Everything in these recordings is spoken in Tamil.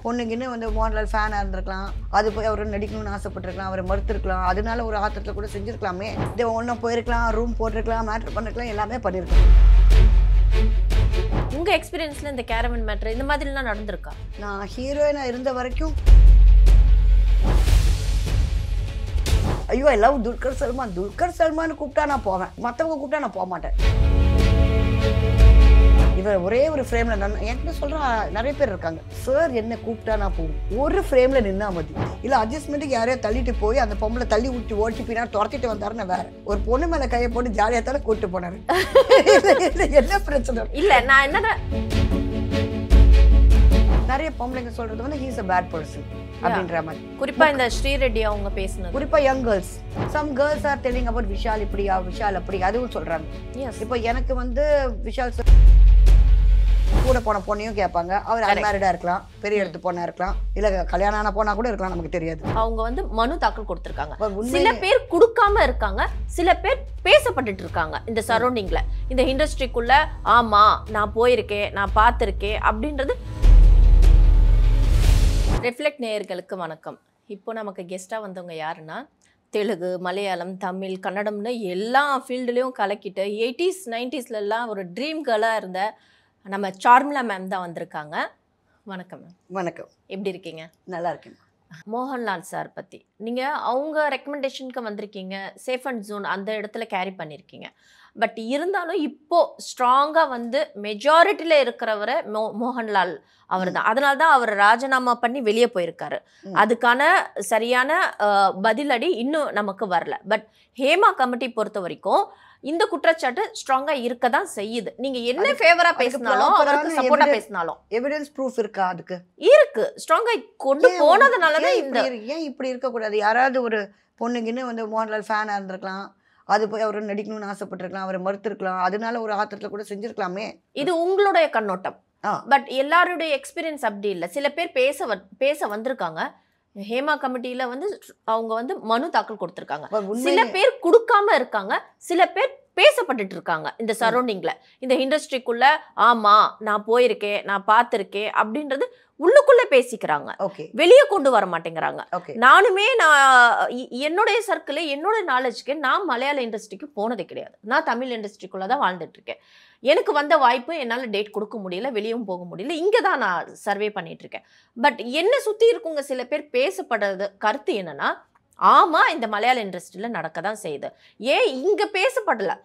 பொண்ணுங்கன்னு வந்து மோகன்லால் ஃபேனாக இருந்திருக்கலாம், அது போய் அவர் நடிக்கணும்னு ஆசைப்பட்டிருக்கலாம், அவரை மறுத்திருக்கலாம், அதனால ஒரு ஆத்திரத்தில் கூட செஞ்சுருக்கலாமே. இது ஒன்றும் போயிருக்கலாம், ரூம் போட்டிருக்கலாம், மேட்ரு பண்ணிருக்கலாம், எல்லாமே பண்ணியிருக்கலாம். உங்க எக்ஸ்பீரியன்ஸ்ல இந்த கேரவன் மேட்டர் இந்த மாதிரிலாம் நடந்திருக்கா? நான் ஹீரோயினாக இருந்த வரைக்கும் ஐயோ ஐ லவ் துல்கர் சல்மான். துல்கர் சல்மான் கூப்பிட்டா நான் போவேன், மற்றவங்க கூப்பிட்டா நான் போக மாட்டேன். இவர் ஒரே ஒரு ஃப்ரேமில் நான் என்கிட்ட சொல்கிறேன், நிறைய பேர் இருக்காங்க, சார் என்ன கூப்பிட்டா நான் போகும், ஒரு ஃப்ரேமில் நின்னா மதி இல்லை அட்ஜஸ்ட்மெண்ட்டுக்கு யாரையோ தள்ளிட்டு போய் அந்த பொம்பளை தள்ளி விட்டு ஓட்டி பின்னா துரத்திட்டு வந்தாருன்னு வேற ஒரு பொண்ணு மேலே கையை போட்டு ஜாலியாக தானே கூப்பிட்டு போனாரு. என்ன பிரச்சனை இல்லை, நான் என்னதான் நிறைய பொம்பளைங்க சொல்றது வந்து ஹீஸ் அ பேட் பர்சன் அப்படின்ற மாதிரி. குறிப்பா இந்த ஸ்ரீரெட்டி அவங்க பேசுனது, குறிப்பா young girls, some girls are telling about Vishal இப்படியா விஷால் அப்படி, அதுவும் சொல்றாங்க. இப்போ எனக்கு வந்து விஷால் சார் கூட போன பொண்ணையும் கேட்பாங்க, அவர் அன்மேரிடா இருக்கலாம், பெரிய இடத்து பொண்ணா இருக்கலாம், இல்ல கல்யாணம் ஆன பொண்ணா கூட இருக்கலாம், நமக்கு தெரியாது. அவங்க வந்து மனு தாக்கல் கொடுத்திருக்காங்க. சில பேர் கொடுக்காம இருக்காங்க, சில பேர் பேசப்பட்டுட்டு இருக்காங்க இந்த சரௌண்டிங்ல, இந்த இண்டஸ்ட்ரிக்குள்ள. ஆமா நான் போயிருக்கேன், நான் பார்த்திருக்கேன் அப்படின்றது. ரிஃப்ளெக்ட் நேயர்களுக்கு வணக்கம். இப்போ நமக்கு கெஸ்டா வந்தவங்க யாருன்னா, தெலுங்கு, மலையாளம், தமிழ், கன்னடம்னு எல்லா ஃபீல்டுலேயும் கலக்கிட்டு 80s 90sலாம் ஒரு ட்ரீம் கேர்ளாக இருந்த நம்ம சார்மிளா மேம் தான் வந்திருக்காங்க. வணக்கம் மேம். வணக்கம். எப்படி இருக்கீங்க? நல்லா இருக்கேன். மோகன்லால் சார் பற்றி நீங்கள் அவங்க ரெக்கமெண்டேஷனுக்கு வந்திருக்கீங்க, சேஃப் அண்ட் ஜோன் அந்த இடத்துல கேரி பண்ணியிருக்கீங்க. பட் இருந்தாலும் இப்போது ஸ்ட்ராங்காக வந்து மெஜாரிட்டியில் இருக்கிறவரை மோகன்லால் அவர் தான். அதனால தான் அவர் ராஜினாமா பண்ணி வெளியே போயிருக்காரு. அதுக்கான சரியான பதிலடி இன்னும் நமக்கு வரல. பட் ஹேமா கமிட்டி பொறுத்த வரைக்கும் இந்த குற்றச்சாட்டு ஸ்ட்ராங்கா இருக்க தான் செய்யுது. நீங்க என்ன ஃபேவரா பேசினாலும் அவருக்கு சப்போர்ட்டா பேசினாலும் எவிடன்ஸ் ப்ரூஃப் இருக்கா? அதுக்கு இருக்கு. ஸ்ட்ராங்கா கொண்டு போனதுனால தான் இந்த ஏன் இப்படி இருக்க கூடாது? யாராவது ஒரு பொண்ணுங்கன்னு வந்து மோகன்லால் ஃபேனா இருந்திருக்கலாம், அது போய் அவர் நடிக்கணும்னு ஆசைப்பட்டிருக்கலாம், அவரை மறுத்திருக்கலாம், அதனால ஒரு ஆத்திரத்தில் கூட செஞ்சிருக்கலாமே. இது உங்களுடைய கண்ணோட்டம். பட் எல்லாருடைய எக்ஸ்பீரியன்ஸ் அப்படி இல்லை. சில பேர் பேச வந்திருக்காங்க. ஹேமா கமிட்டியில வந்து அவங்க வந்து மனு தாக்கல் கொடுத்திருக்காங்க. சில பேர் கொடுக்காம இருக்காங்க, சில பேர் பேசப்பட்டுட்டு இருக்காங்க இந்த சரௌண்டிங்ல, இந்த இண்டஸ்ட்ரிக்குள்ள. ஆமா நான் போயிருக்கேன், நான் பார்த்திருக்கேன் அப்படின்றது உள்ளுக்குள்ள பேசிக்கிறாங்க, வெளியே கொண்டு வர மாட்டேங்கிறாங்க. நானுமே என்னுடைய சர்க்கிள், என்னோட நாலேஜ்க்கு நான் மலையாள இண்டஸ்ட்ரிக்கு போனதே கிடையாது. நான் தமிழ் இண்டஸ்ட்ரிக்குள்ள தான் வாழ்ந்துட்டு இருக்கேன். எனக்கு வந்த வாய்ப்பு என்னால் டேட் கொடுக்க முடியல, வெளியும் போக முடியல, இங்கே தான் நான் சர்வே பண்ணிட்டு இருக்கேன். பட் என்ன சுற்றி இருக்குங்க சில பேர் பேசப்படுறது கருத்து என்னன்னா, ஆமாம் இந்த மலையாள இண்டஸ்ட்ரியில் நடக்க தான் செய்யுது. ஏன் இங்கே பேசப்படலை?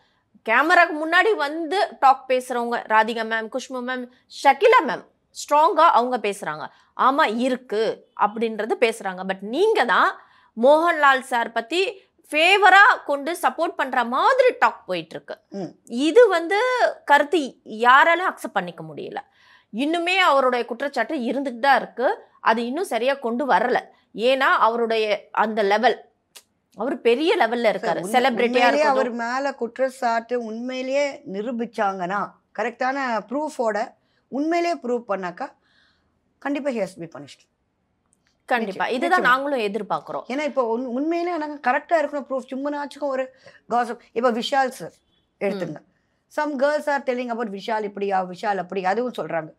கேமராக்கு முன்னாடி வந்து டாக் பேசுகிறவங்க Radhika ma'am, Khushbu ma'am, Shakila ma'am ஸ்ட்ராங்காக அவங்க பேசுகிறாங்க, ஆமாம் இருக்கு அப்படின்றது பேசுகிறாங்க. பட் நீங்கள் தான் மோகன்லால் சார் பற்றி ஃபேவராக கொண்டு சப்போர்ட் பண்ணுற மாதிரி டாக் போயிட்டுருக்கு. இது வந்து கருத்து யாராலும் அக்செப்ட் பண்ணிக்க முடியல. இன்னுமே அவருடைய குற்றச்சாட்டு இருந்துட்டு தான் இருக்குது. அது இன்னும் சரியாக கொண்டு வரலை. ஏன்னா அவருடைய அந்த லெவல், அவர் பெரிய லெவலில் இருக்காரு, செலிபிரிட்டியாக இருக்கு. அவர் மேலே குற்றச்சாட்டு உண்மையிலேயே நிரூபிச்சாங்கன்னா, கரெக்டான ப்ரூஃபோட உண்மையிலேயே ப்ரூவ் பண்ணாக்கா கண்டிப்பாக he has to be punished. கண்டிப்பா இதுதான் நாங்களும் எதிர்பார்க்கிறோம். ஏன்னா இப்போ உண்மையிலே நாங்கள் கரெக்டாக இருக்கணும் ப்ரூஃப். சும்மாச்சுக்கும் ஒரு காசப். இப்போ விஷால் சார் எடுத்துங்க, some girls are telling about Vishal இப்படியா விஷால் அப்படி, அதுவும் சொல்கிறாங்க.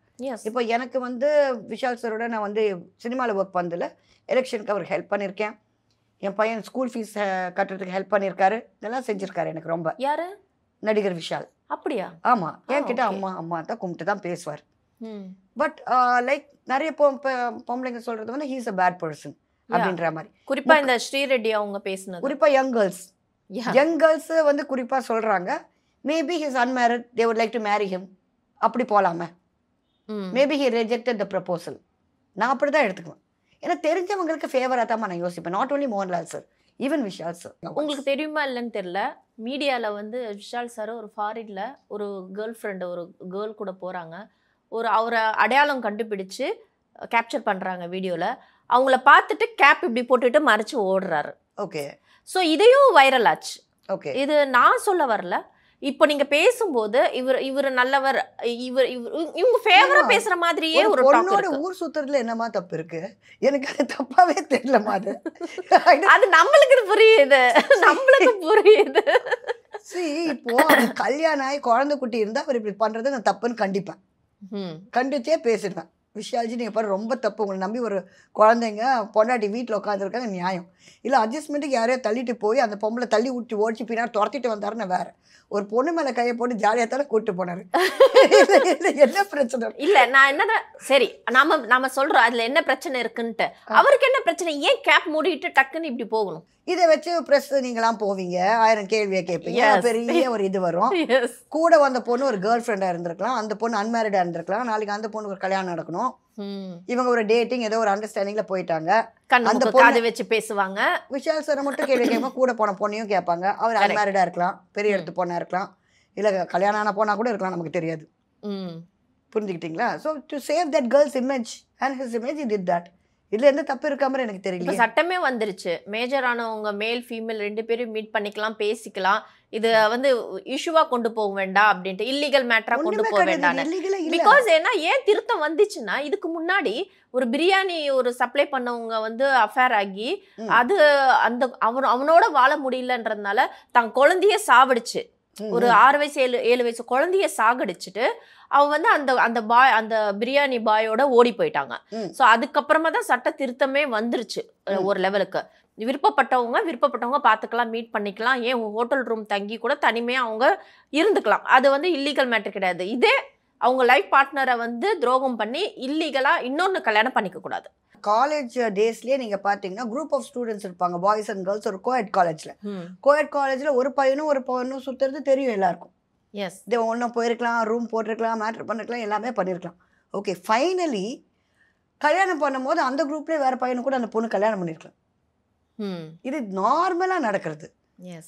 இப்போ எனக்கு வந்து விஷால் சாரோட நான் வந்து சினிமாவில் ஒர்க் பண்ணதில்ல, எலெக்ஷனுக்கு அவர் ஹெல்ப் பண்ணியிருக்கேன், என் பையன் ஸ்கூல் ஃபீஸ் கட்டுறதுக்கு ஹெல்ப் பண்ணியிருக்காரு, இதெல்லாம் செஞ்சுருக்காரு எனக்கு ரொம்ப. யாரு? நடிகர் விஷால். அப்படியா? ஆமாம், என்கிட்ட அம்மா அம்மா தான் கும்பிட்டு தான் பேசுவார். பட் லைக் நிறைய பொம்பளைங்க சொல்றது வந்து ஹீஸ் அ பேட் பர்சன் அப்படின்ற மாதிரி. குறிப்பா இந்த ஸ்ரீரெட்டி அவங்க பேசுனது, குறிப்பா யங் கேர்ள்ஸ் வந்து குறிப்பா சொல்றாங்க, maybe he is unmarried, they would like to marry him, அப்படி போலாமே, maybe he rejected the proposal. நான் அப்படி தான் எடுத்துக்குவேன். ஏன்னா தெரிஞ்சவங்களுக்கு ஃபேவராக தான் நான் யோசிப்பேன். Not only Mohanlal sir, even Vishal sir. உங்களுக்கு தெரியுமா இல்லைன்னு தெரியல, மீடியாவில் வந்து விஷால் சார் ஒரு ஃபாரின்ல ஒரு கேர்ள் ஃப்ரெண்டு, ஒரு கேர்ள் கூட போகிறாங்க, ஒரு அவரை அடையாளம் கண்டுபிடிச்சு கேப்சர் பண்ணுறாங்க வீடியோவில். அவங்கள பார்த்துட்டு கேப் இப்படி போட்டுட்டு மறைச்சு ஓடுறாரு. ஓகே. ஸோ இதையும் வைரல் ஆச்சு. ஓகே. இது நான் சொல்ல வரல. இப்போ நீங்க பேசும்போது இவர் நல்லவர், இவங்க ஃபேவரா பேசுற மாதிரியே ஒரு டாக் இருக்கு. ஊர் சுத்துறதுல என்னமா தப்பு இருக்கு? எனக்கு அது தப்பாவே தெரியலமா. அது நம்மளுக்கு புரியுது, நம்மளுக்கு புரியுது. இப்போ கல்யாணம் ஆகி குழந்தை குட்டி இருந்தா அவர் இப்படி பண்றது நான் தப்புன்னு கண்டிப்பேன், கண்டிச்சே பேசிடுவேன். விஷால்ஜி நீங்கள் பாரு ரொம்ப தப்பு. உங்களை நம்பி ஒரு குழந்தைங்க பொண்டாட்டி வீட்டில் உட்காந்துருக்காங்க, நியாயம். இல்லை அட்ஜஸ்ட்மெண்ட்டுக்கு யாரையோ தள்ளிட்டு போய் அந்த பொம்பளை தள்ளி விட்டு ஓடிச்சு பின்னாடி துரத்திட்டு வந்தாருன்னு வேறு. ஒரு பொண்ணு மேலே கையை போட்டு ஜாலியாக தானே கூப்பிட்டு போனார். என்ன பிரச்சனை? இல்லை நான் என்னன்னா சரி நாம சொல்கிறோம் அதில் என்ன பிரச்சனை இருக்குன்ட்டு. அவருக்கு என்ன பிரச்சனை? ஏன் கேப் மூடிட்டு டக்குன்னு இப்படி போகணும்? இதை வச்சு ப்ரெஸ் நீங்களாம் போவீங்க, 1000 கேள்வியை கேட்பீங்க, பெரிய ஒரு இது வரும். கூட வந்த பொண்ணு ஒரு கேர்ள் ஃப்ரெண்டாக இருந்திருக்கலாம், அந்த பொண்ணு அன்மேரிடாக இருந்திருக்கலாம், நாளைக்கு அந்த பொண்ணு ஒரு கல்யாணம் நடக்கணும், இவங்க ஒரு டேட்டிங் ஏதோ ஒரு அண்டர்ஸ்டாண்டிங்ல போயிட்டாங்க, அந்த பொண்ணு வச்சு பேசுவாங்க. விஷால் சார் மட்டும் கேள்வி கேட்பாங்க, கூட போன பொண்ணையும் கேட்பாங்க. அவர் அன்மேரிடாக இருக்கலாம், பெரிய இடத்து பொண்ணா இருக்கலாம், இல்லை கல்யாணம் ஆன பொண்ணா கூட இருக்கலாம், நமக்கு தெரியாது. புரிஞ்சுக்கிட்டீங்களா? So to save that girls image and his image, he did that. இதுல எந்த தப்பு இருக்காம எனக்கு தெரியல. சட்டமே வந்துருச்சு, மேஜர் ஆனவங்க மேல் ஃபீமேல் 2 பேரும் மீட் பண்ணிக்கலாம், பேசிக்கலாம், இது வந்து இஷ்யூவா கொண்டு போக வேண்டாம் அப்படின்ட்டு, இல்லீகல் மேட்டரா கொண்டு போக வேண்டாம். பிகாஸ் ஏன் திருத்தம் வந்துச்சுன்னா, இதுக்கு முன்னாடி ஒரு பிரியாணி ஒரு சப்ளை பண்ணவங்க வந்து அஃபேர் ஆகி அது அந்த அவனோட வாழ முடியலன்றதுனால தன் குழந்தைய சாவடிச்சு, ஒரு 6 வயசு 7 வயசு குழந்தைய சாகடிச்சுட்டு அவ வந்து அந்த பிரியாணி பாயோட ஓடி போயிட்டாங்க. ஸோ அதுக்கப்புறமா தான் சட்ட திருத்தமே வந்துருச்சு ஒரு லெவலுக்கு. விருப்பப்பட்டவங்க பார்த்துக்கலாம், மீட் பண்ணிக்கலாம், ஏன் ஹோட்டல் ரூம் தங்கி கூட தனிமையாக அவங்க இருந்துக்கலாம். அது வந்து இல்லீகல் மேட்டர் கிடையாது. இதே அவங்க லைஃப் பார்ட்னரை வந்து துரோகம் பண்ணி இல்லீகலாக இன்னொன்று கல்யாணம் பண்ணிக்க கூடாது. காலேஜ் டேஸ்லேயே நீங்கள் பார்த்தீங்கன்னா குரூப் ஆஃப் ஸ்டூடெண்ட்ஸ் இருப்பாங்க, பாய்ஸ் அண்ட் கேர்ள்ஸ். ஒரு கோஎட் காலேஜில் ஒரு பையனும் ஒரு பொண்ணும் சுற்றுறது தெரியும் எல்லாருக்கும். எஸ், இது ஒன்றும் போயிருக்கலாம், ரூம் போட்டிருக்கலாம், மேட்ரு பண்ணிருக்கலாம், எல்லாமே பண்ணியிருக்கலாம். ஓகே, ஃபைனலி கல்யாணம் பண்ணும் போது அந்த குரூப்லேயே வேறு பையனு கூட அந்த பொண்ணு கல்யாணம் பண்ணியிருக்கலாம். இது நார்மலாக நடக்கிறது.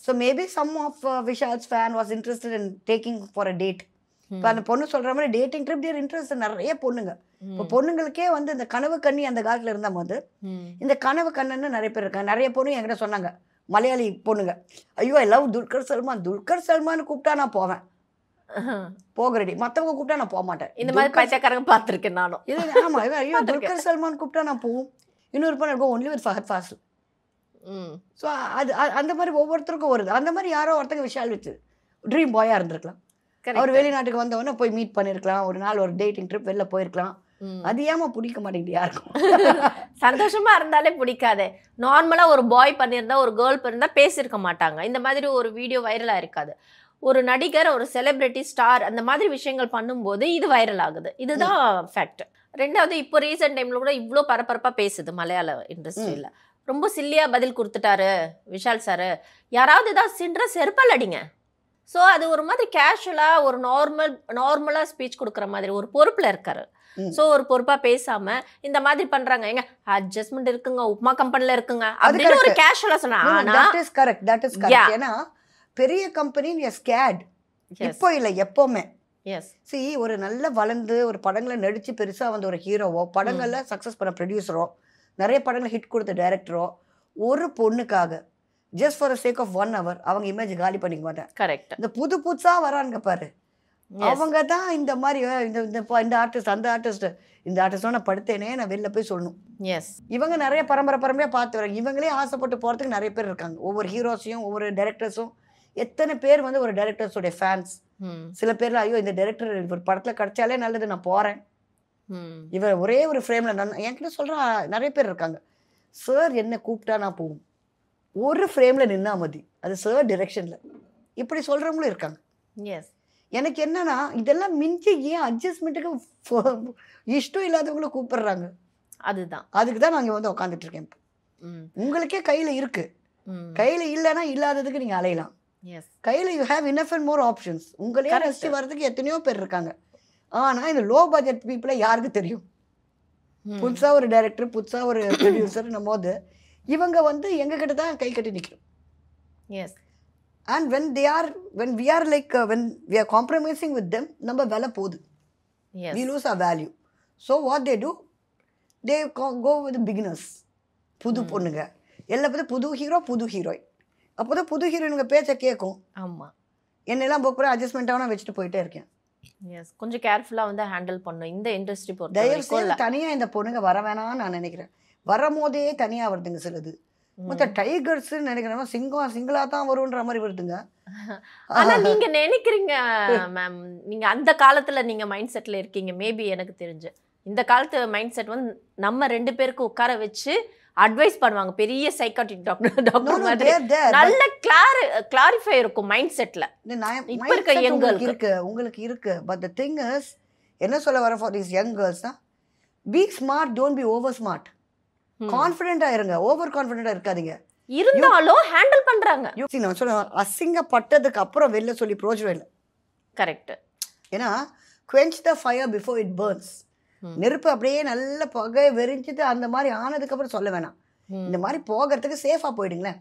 So maybe some of Vishal's fan was interested in taking for a date. இப்போ அந்த பொண்ணு சொல்கிற மாதிரி டேட்டிங் ட்ரிப் தேர் இன்ட்ரெஸ்ட். நிறைய பொண்ணுங்க இப்போ பொண்ணுங்களுக்கே வந்து இந்த கனவு கண்ணி அந்த காலத்தில் இருந்தால் போது இந்த கனவு கண்ணன்னு நிறைய பேர் இருக்காங்க. நிறைய பொண்ணு என்கிட்ட சொன்னாங்க, மலையாளி பொண்ணுங்க, ஐயோ ஐ லவ் துல்கர் சல்மான் கூப்பிட்டா நான் போவேன், போகிறடி. மற்றவங்க கூப்பிட்டா நான் போக மாட்டேன். இந்த மாதிரி பைத்தியக்காரங்க பார்த்துருக்கேன் நானும். இது ஆமாம், ஐயோ துல்கர் சல்மான் கூப்பிட்டா நான் போவோம். இன்னொரு பொண்ணு இருக்கும் only with Fahadh Faasil. So அது அந்த மாதிரி ஒவ்வொருத்தருக்கும் வருது. அந்த மாதிரி யாரோ ஒருத்தங்க விஷால் வச்சு ட்ரீம் பாயாக இருந்திருக்கலாம். அவர் வெளிநாட்டுக்கு வந்தவொடனே போய் மீட் பண்ணியிருக்கலாம், ஒரு நாள் ஒரு டேட்டிங் ட்ரிப் வெளில போயிருக்கலாம். அது ஏமா பிடிக்க மாட்டேங்குது யாருக்கும்? சந்தோஷமா இருந்தாலே பிடிக்காது. நார்மலா ஒரு பாய் பண்ணியிருந்தா ஒரு கேர்ள் பண்ணியிருந்தா பேசியிருக்க மாட்டாங்க. இந்த மாதிரி ஒரு வீடியோ வைரலா இருக்காது. ஒரு நடிகர், ஒரு செலிபிரிட்டி, ஸ்டார் அந்த மாதிரி விஷயங்கள் பண்ணும்போது இது வைரல் ஆகுது. இதுதான் ஃபேக்ட். ரெண்டாவது, இப்போ ரீசெண்ட் டைம்ல கூட இவ்வளோ பரபரப்பா பேசுது மலையாள இண்டஸ்ட்ரியில. ரொம்ப சில்லியா பதில் கொடுத்துட்டாரு விஷால் சார். யாராவது ஏதாவது சின்ற செருப்பால் அடிங்க. ஸோ அது ஒரு மாதிரி கேஷுவலாக ஒரு நார்மலாக ஸ்பீச் கொடுக்குற மாதிரி ஒரு பொறுப்பில் இருக்காரு. ஸோ ஒரு பொறுப்பாக பேசாம இந்த மாதிரி பண்றாங்க. எங்க அட்ஜஸ்ட்மெண்ட் இருக்குங்க, உப்மா கம்பெனில இருக்குங்க அப்படின்னு ஒரு கேஷுவலாக சொன்னாங்க. That is correct. ஏன்னா பெரிய கம்பெனி ஸ்கேட் இப்போ இல்லை எப்பவுமே. சி ஒரு நல்ல வளர்ந்து ஒரு படங்களை நடிச்சு பெருசா வந்து ஒரு ஹீரோவோ, படங்கள்ல சக்சஸ் பண்ண ப்ரொடியூசரோ, நிறைய படங்களை ஹிட் கொடுத்த டைரக்டரோ ஒரு பொண்ணுக்காக just for sake of 1 hour அவங்க இமேஜ் காலி பண்ணிக்க மாட்டேன். கரெக்ட். இந்த புதுசா வரானுங்க பாரு, அவங்க தான் இந்த மாதிரி இந்த ஆர்டிஸ்ட் அந்த ஆர்டிஸ்ட் இந்த ஆர்டிஸ்டோட நான் படுத்தேனே நான் வெளில போய் சொல்லணும். இவங்க நிறைய பரம்பரையா பார்த்து வராங்க. இவங்களே ஆசைப்பட்டு போறதுக்கு நிறைய பேர் இருக்காங்க. ஒவ்வொரு ஹீரோஸையும் ஒவ்வொரு டைரக்டர்ஸும் எத்தனை பேர் வந்து ஒரு டைரக்டர்ஸோடைய ஃபேன்ஸ். சில பேர்ல ஐயோ இந்த டைரக்டர் ஒரு படத்துல கிடைச்சாலே நல்லது, நான் போறேன். இவர் ஒரே ஒரு ஃப்ரேம்ல என்கிட்ட சொல்ற நிறைய பேர் இருக்காங்க. சார் என்ன கூப்பிட்டா நான் போவோம், ஒரு ஃப்ரேம்ல நின்னா மதி, அது சார் டிரெக்ஷன்ல, இப்படி சொல்றவங்களும் இருக்காங்க. எனக்கு என்னன்னா இதெல்லாம் மிஞ்சி ஏன் அட்ஜஸ்ட்மெண்ட்டுக்கு இஷ்டம் இல்லாதவங்களும் கூப்பிடுறாங்க. அதுக்கு தான் நாங்கள் வந்து உட்காந்துட்டு இருக்கேன். உங்களுக்கே கையில இருக்கு, கையில இல்லைன்னா இல்லாததுக்கு நீங்க அலையலாம். கையில you have enough and more options. உங்களே ரசிச்சு வர்றதுக்கு எத்தனையோ பேர் இருக்காங்க. ஆனா இந்த லோ பட்ஜெட் பீப்புளை யாருக்கு தெரியும்? புதுசா ஒரு டைரக்டர், புதுசா ஒரு ப்ரொடியூசர் போது இவங்க வந்து எங்க கிட்ட தான் கை கட்டி நிற்கிறோம். And when we are like when we are compromising with them, நம்ம விலை போகுது. We lose our value. So what they do, they go with the beginners. புது பொண்ணுங்க எல்லா புது ஹீரோ புது ஹீரோயின். அப்போதான் புது ஹீரோயினுங்க பேச்சை கேட்கும். ஆமா, என்னெல்லாம் போக்குற அட்ஜஸ்ட்மெண்ட் ஆனா வச்சுட்டு போயிட்டே இருக்கேன். கொஞ்சம் கேர்ஃபுல்லா வந்து ஹேண்டில் பண்ணும் இந்த இண்டஸ்ட்ரி பொறுத்த வரைக்கும். தனியா இந்த பொண்ணுங்க வர வேணாம்னு நான் நினைக்கிறேன். வரும்போதே தனியா வருதுங்க சிலது. மொத்த டைகர்ஸ் நினைக்கிறேன் சிங்களா தான் வரும்ன்ற மாதிரி வருதுங்க. ஆனா நீங்க நினைக்கிறீங்க மேம், நீங்க அந்த காலத்துல நீங்க மைண்ட் செட்ல இருக்கீங்க மேபி எனக்கு தெரிஞ்சு. இந்த காலத்து மைண்ட் செட் வந்து நம்ம 2 பேருக்கு உட்கார வச்சு அட்வைஸ் பண்ணுவாங்க, பெரிய சைக்காட்ரிக் டாக்டர் மாதிரி. நல்ல கிளாரிஃபை இருக்கும் மைண்ட் செட்ல. இப்ப இருக்க யங்களுக்கு இருக்கு. பட் தி திங் இஸ், என்ன சொல்ல வர ஃபார் தீஸ் யங் கேர்ள்ஸ்னா, be smart, don't be over smart. கான்ஃபிடென்ட்டா இருங்க, ஓவர் கான்ஃபிடென்ட்டா இருக்காதீங்க. இருந்தாலும் ஹேண்டில் பண்றாங்க. நான் சொல்லுவேன், அசிங்கப்பட்டதுக்கு அப்புறம் வெளில சொல்லி பிரோஜனம் இல்லை. கரெக்ட். ஏன்னா quench the fire before it burns. நெருப்பு அப்படியே நல்ல பகை வெறிஞ்சிட்டு அந்த மாதிரி ஆனதுக்கு அப்புறம் சொல்ல வேணாம். இந்த மாதிரி போகிறதுக்கு சேஃபா போயிடுங்களேன்.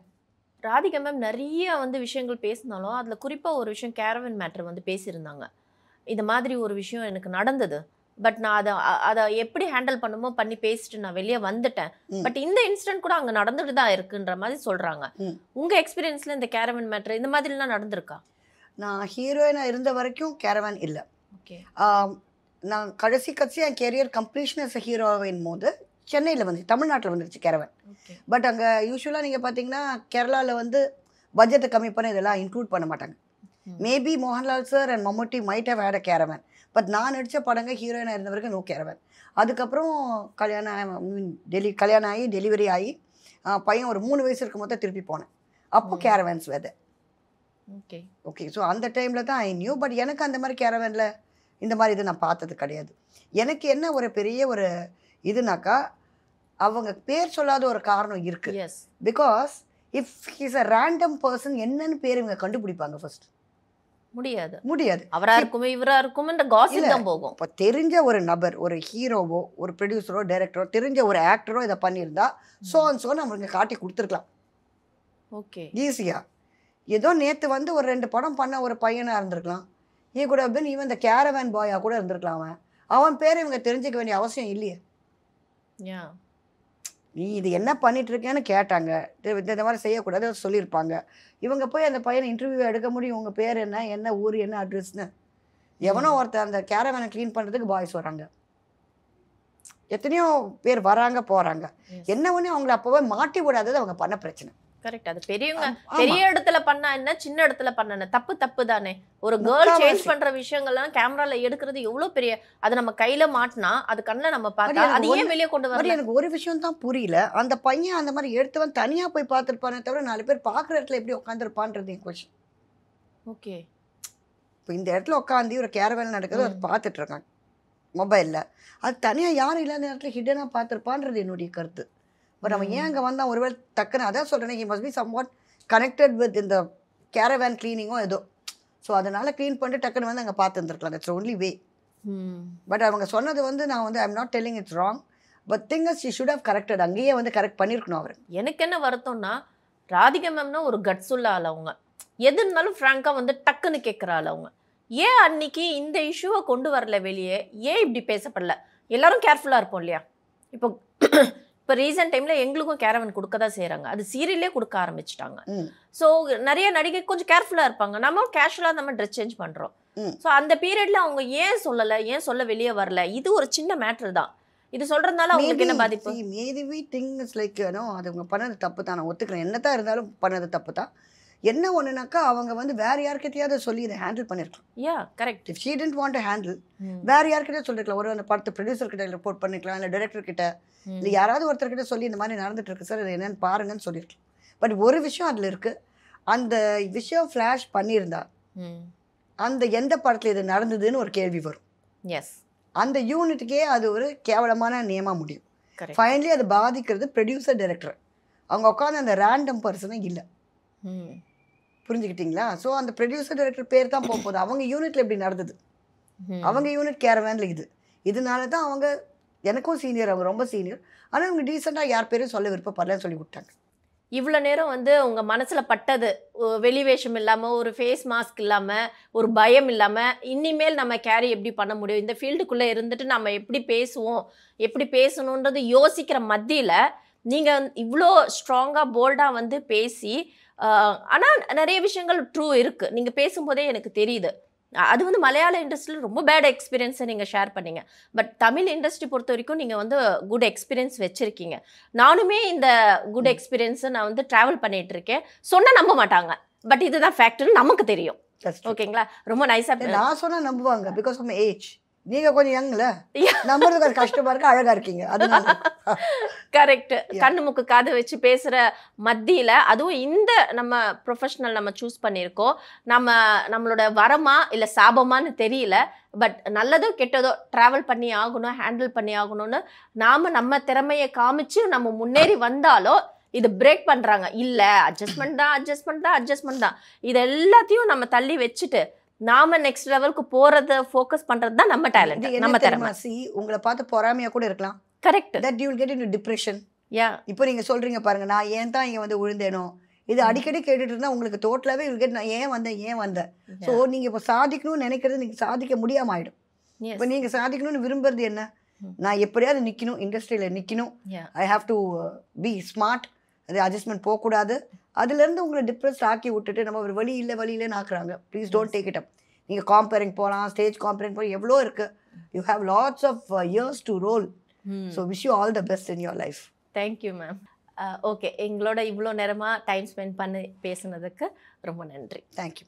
ராதிகா மேம் நிறைய வந்து விஷயங்கள் பேசினாலும் அதுல குறிப்பா ஒரு விஷயம் கேரவன் மேட்டர் வந்து பேசியிருந்தாங்க. இந்த மாதிரி ஒரு விஷயம் எனக்கு நடந்தது, பட் நான் அதை எப்படி ஹேண்டில் பண்ணுமோ பண்ணி பேசிட்டு நான் வெளியே வந்துட்டேன். பட் இந்த இன்சிடென்ட் கூட அங்க நடந்துட்டு தான் இருக்குன்ற மாதிரி சொல்றாங்க. உங்க எக்ஸ்பீரியன்ஸ்ல இந்த கேரவன் மேட்டர் இந்த மாதிரி எல்லாம் நடந்திருக்கா? நான் ஹீரோயினா இருந்த வரைக்கும் கேரவன் இல்லை. நான் கடைசி என் கேரியர் கம்ப்ளீஷன் அஸ் ஹீரோவின் போது சென்னையில் வந்து தமிழ்நாட்டில் வந்துருச்சு கேரவன். பட் அங்கே யூஸ்வலாக நீங்கள் பார்த்தீங்கன்னா கேரளாவில் வந்து பட்ஜெட்டை கம்மி பண்ண இதெல்லாம் இன்க்ளூட் பண்ண மாட்டாங்க. Maybe Mohanlal sir and Mammootty might have had a caravan. But நான் நடித்த படங்க ஹீரோயினாக இருந்த வரைக்கும் நோ கேரவன். அதுக்கப்புறம் கல்யாணம் ஆகி டெலிவரி ஆகி பையன் ஒரு 3 வயசு இருக்கும் போது திருப்பி போனேன். அப்போ கேரவன்ஸ் வெதை. ஓகே ஸோ அந்த டைமில் தான் ஐ நியூ. பட் எனக்கு அந்த மாதிரி கேரவனில் இந்த மாதிரி இது நான் பார்த்தது கிடையாது. எனக்கு என்ன ஒரு பெரிய ஒரு இதுனாக்கா, அவங்க பேர் சொல்லாத ஒரு காரணம் இருக்கு. Because if he's a random person, என்னன்னு பேர் இவங்க கண்டுபிடிப்பாங்க ஃபர்ஸ்ட்? முடியாது. அவரா இருக்குமே இவரா இருக்கும்ன்ற காசிப் தான் போகும். இப்போ தெரிஞ்ச ஒரு நபர், ஒரு ஹீரோவோ ஒரு ப்ரொடியூசரோ டைரக்டரோ தெரிஞ்ச ஒரு ஆக்டரோ இதை பண்ணியிருந்தா சோ நம்மளுக்கு காட்டி கொடுத்துருக்கலாம். ஓகே, ஈஸியா. ஏதோ நேற்று வந்து ஒரு 2 படம் பண்ண ஒரு பையனாக இருந்திருக்கலாம். ஈ கூட பின் ஈவன் இந்த கேரவேன் பாயா கூட இருந்திருக்கலாம். அவன் பேரை இவங்க தெரிஞ்சுக்க வேண்டிய அவசியம் இல்லையே. நீ இது என்ன பண்ணிட்டு இருக்கேன்னு கேட்டாங்க, இந்த மாதிரி செய்யக்கூடாது சொல்லியிருப்பாங்க. இவங்க போய் அந்த பையனை இன்டர்வியூ எடுக்க முடியும், உங்கள் பேர் என்ன ஊர், என்ன அட்ரஸ்ன்னு. எவனோ ஒருத்தர் அந்த கேரவேனை க்ளீன் பண்ணுறதுக்கு பாய்ஸ் வராங்க, எத்தனையோ பேர் வராங்க போகிறாங்க. என்ன ஒன்று அவங்கள அப்போவே மாட்டி விடாதது அவங்க பண்ண பிரச்சனை. கரெக்ட். அது பெரியவங்க பெரிய இடத்துல பண்ணா என்ன, சின்ன இடத்துல பண்ண தப்பு தானே. ஒரு கேர்ள் சேஞ்ச் பண்ற விஷயங்கள்லாம் கேமரால எடுக்கிறது எவ்வளவு பெரிய, அது நம்ம கையில மாட்டினா அது கண்ணில் நம்ம பார்த்தா அது ஏன் வெளியே கொண்டு வர. எனக்கு ஒரு விஷயம் தான் புரியல, அந்த பையன் அந்த மாதிரி எடுத்தவன் தனியா போய் பார்த்துருப்பானே தவிர 4 பேர் பார்க்குற இடத்துல எப்படி உட்காந்துருப்பான்றது என் கொஸ்டின். ஓகே, இப்போ இந்த இடத்துல உட்காந்து ஒரு கேரவேன் நடக்குது, அது பார்த்துட்டு இருக்காங்க மொபைலில். அது தனியாக யாரும் இல்லாத நேரத்தில் ஹிடனாக பார்த்துருப்பான்றது என்னுடைய கருத்து. பட் அவன் ஏன் அங்கே வந்தான், ஒருவேளை டக்குன்னு அதான் சொல்கிறேன், he must be somewhat connected with இந்த கேரவேன் கிளீனிங்கோ ஏதோ. ஸோ அதனால் க்ளீன் பண்ணிட்டு டக்குன்னு வந்து அங்கே பார்த்துருந்துருக்கலாம். That's only way. பட் அவங்க சொன்னது வந்து நான் வந்து I'm not telling it's wrong, but thing is she should have corrected. அங்கேயே வந்து கரெக்ட் பண்ணியிருக்கணும் அவர். எனக்கு என்ன வருத்தம்னா, ராதிகா மேம்னா ஒரு கட்ஸ் உள்ள ஆள். அவங்க எது இருந்தாலும் ஃப்ராங்காக வந்து டக்குன்னு கேட்குற ஆள். அவங்க ஏன் அன்னைக்கு இந்த இஷ்யூவை கொண்டு வரல வெளியே, ஏன் இப்படி பேசப்படல? எல்லாரும் கேர்ஃபுல்லாக இருப்போம் இல்லையா? இப்போ ரீசெண்ட் டைமில் எங்களுக்கும் கேரவன் கொடுக்க தான் செய்கிறாங்க, அது சீரியலே கொடுக்க ஆரம்பிச்சிட்டாங்க. ஸோ நிறைய நடிகை கொஞ்சம் கேர்ஃபுல்லாக இருப்பாங்க, நம்ம கேஷுவலாக நம்ம ட்ரெஸ் சேஞ்ச் பண்ணுறோம். ஸோ அந்த பீரியடில் அவங்க ஏன் சொல்லலை, ஏன் சொல்ல வெளியே வரல? இது ஒரு சின்ன மேட்ரு தான். இது சொல்கிறதுனால அவங்களுக்கு என்ன பாதிப்பு? மேபி திங் இஸ் லைக் அது அவங்க பண்ணது தப்பு தான், நான் ஒத்துக்கிறேன். என்னதான் இருந்தாலும் பண்ணது தப்பு தான். என்ன ஒண்ணுனாக்கா அவங்க வந்து வேற யார்கிட்டயாவது சொல்லி இதை ஹேண்டில் பண்ணிருக்கலாம். Yeah correct. If she didn't want to handle, வேற யார்கிட்டயும் சொல்லிருக்கலாம். ஒரு அந்த படத்து ப்ரொடியூசர் கிட்ட ரிப்போர்ட் பண்ணிக்கலாம், இல்லை டைரக்டர் கிட்ட, இல்லை யாராவது ஒருத்தர் கிட்ட சொல்லி இந்த மாதிரி நடந்துட்டு இருக்கு சார், இது என்னன்னு பாருங்கன்னு சொல்லியிருக்கலாம். பட் ஒரு விஷயம் அதில் இருக்கு, அந்த விஷயம் ஃப்ளாஷ் பண்ணியிருந்தா அந்த எந்த படத்தில் இது நடந்ததுன்னு ஒரு கேள்வி வரும். எஸ், அந்த யூனிட்டுக்கே அது ஒரு கேவலமான நியமா முடியும். ஃபைனலி அது பாதிக்கிறது ப்ரொடியூசர் டைரக்டர். அவங்க உட்காந்து அந்த ரேண்டம் பர்சனே இல்லை. புரிஞ்சுக்கிட்டீங்களா? ஸோ அந்த ப்ரொடியூசர் டைரக்டர் பேர் தான் போகுது. அவங்க யூனிட்ல எப்படி நடந்தது, அவங்க யூனிட் கேரவேன்ல இதனால தான் அவங்க எனக்கும் சீனியர், அவங்க ரொம்ப சீனியர். ஆனால் அவங்க டீசெண்டாக யார் பேரும் சொல்ல விருப்பப்படலன்னு சொல்லி விட்டாங்க. இவ்வளோ நேரம் வந்து உங்கள் மனசில் பட்டது, வெளிவேஷம் இல்லாமல், ஒரு ஃபேஸ் மாஸ்க் இல்லாமல், ஒரு பயம் இல்லாமல், இனிமேல் நம்ம கேரி எப்படி பண்ண முடியும், இந்த ஃபீல்டுக்குள்ளே இருந்துட்டு நம்ம எப்படி பேசுவோம், எப்படி பேசணுன்றது யோசிக்கிற மத்தியில் நீங்கள் இவ்வளோ ஸ்ட்ராங்காக போல்டாக வந்து பேசி, ஆனால் நிறைய விஷயங்கள் ட்ரூ இருக்குது நீங்கள் பேசும்போதே எனக்கு தெரியுது. அது வந்து மலையாள இண்டஸ்ட்ரியில் ரொம்ப பேட் எக்ஸ்பீரியன்ஸை நீங்கள் ஷேர் பண்ணீங்க. பட் தமிழ் இண்டஸ்ட்ரி பொறுத்த வரைக்கும் நீங்கள் வந்து குட் எக்ஸ்பீரியன்ஸ் வச்சுருக்கீங்க. நானுமே இந்த குட் எக்ஸ்பீரியன்ஸை நான் வந்து ட்ராவல் பண்ணிகிட்டு இருக்கேன். சொன்னால் நம்ப மாட்டாங்க, பட் இதுதான் ஃபேக்ட்னு நமக்கு தெரியும். ஓகேங்களா? ரொம்ப நைஸாக நான் சொன்னால் நம்புவாங்க, பிகாஸ் ஆஃப் மை ஏஜ். நீங்க கொஞ்சம் யங்ல நம்புறதுக்கு அது கஷ்டமா இருக்கு, அழகா இருக்கீங்க அதனால. கரெக்ட். கண்ணு மூக்கு காது வச்சு பேசுற மத்தியில அதுவும் இந்த நம்ம ப்ரொஃபஷனல் நம்ம சூஸ் பண்ணியிருக்கோம். நம்மளோட வரமா இல்ல சாபமான்னு தெரியல. பட் நல்லதோ கெட்டதோ டிராவல் பண்ணி ஆகணும், ஹேண்டில் பண்ணி ஆகணும்னு நம்ம திறமையை காமிச்சு நம்ம முன்னேறி வந்தாலோ இது பிரேக் பண்றாங்க. இல்ல அட்ஜஸ்ட்மெண்ட் தான். இது எல்லாத்தையும் நம்ம தள்ளி வச்சுட்டு நாம நெக்ஸ்ட் லெவலுக்கு போறத ஃபோக்கஸ் பண்றது தான் நம்ம டேலண்ட், நம்ம திறமை. உங்களை பார்த்து பொறாமையா கூட இருக்கலாம். Correct. That you will get into depression. இப்போ நீங்க சொல்றீங்க பாருங்க, நான் ஏன் தான் இங்க வந்து விழுந்தேனோ, இது அடிக்கடி கேட்டுட்டு இருந்தா உங்களுக்கு டோட்டலாவே வில் கெட் நான் ஏன் வந்தேன். ஸோ நீங்க இப்போ சாதிக்கணும்னு நினைக்கிறது நீங்க சாதிக்க முடியாம ஆயிடும். இப்போ நீங்க சாதிக்கணும்னு விரும்புறது என்ன? நான் எப்படியாவது நிக்கணும், இண்டஸ்ட்ரியில நிக்கணும், I have to be smart, அது அட்ஜஸ்ட்மெண்ட் போகக்கூடாது. அதுலேருந்து உங்களை டிப்ரெஸ்ட் ஆக்கி விட்டுட்டு நம்ம ஒரு வழி இல்லைன்னு ஆக்குறாங்க. Please don't take it up. நீங்கள் காம்பேரிங் போகலாம், ஸ்டேஜ் காம்பேரிங் போகலாம், எவ்வளோ இருக்குது. You have lots of years to roll. So wish you all the best in your life. Thank you ma'am. Okay, எங்களோட இவ்வளோ நேரமாக டைம் ஸ்பெண்ட் பண்ணி பேசுனதுக்கு ரொம்ப நன்றி. தேங்க்யூ.